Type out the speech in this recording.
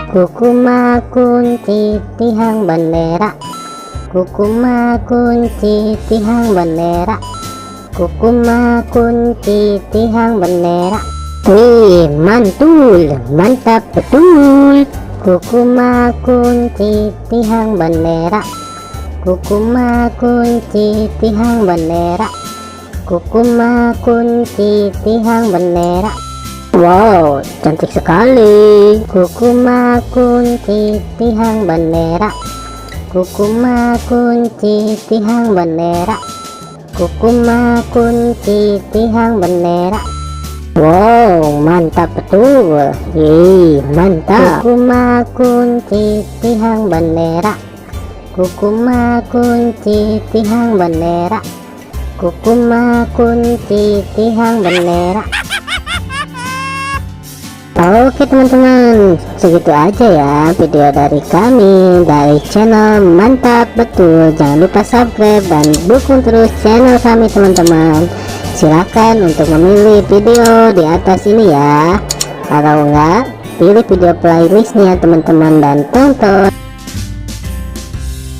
Kukuma kunci tihang bendera, kukuma kunci tihang bendera, kukuma kunci tihang bendera. Wih, mantul, mantap betul. Kukuma kunci tihang bendera, kukuma kunci tihang bendera, kukuma kunci tihang bendera. Wow, cantik sekali. Kukuma kunci tihang bendera, kukuma kunci tihang bendera, kukuma kunci tihang bendera. Wow, mantap betul. Mantap. Kukuma kunci tihang bendera, kukuma kunci tihang bendera, kukuma kunci tihang bendera. Oke teman-teman, segitu aja ya video dari kami dari channel Mantap Betul. Jangan lupa subscribe dan dukung terus channel kami teman-teman. Silakan untuk memilih video di atas ini ya. Kalau enggak, pilih video playlistnya teman-teman dan tonton.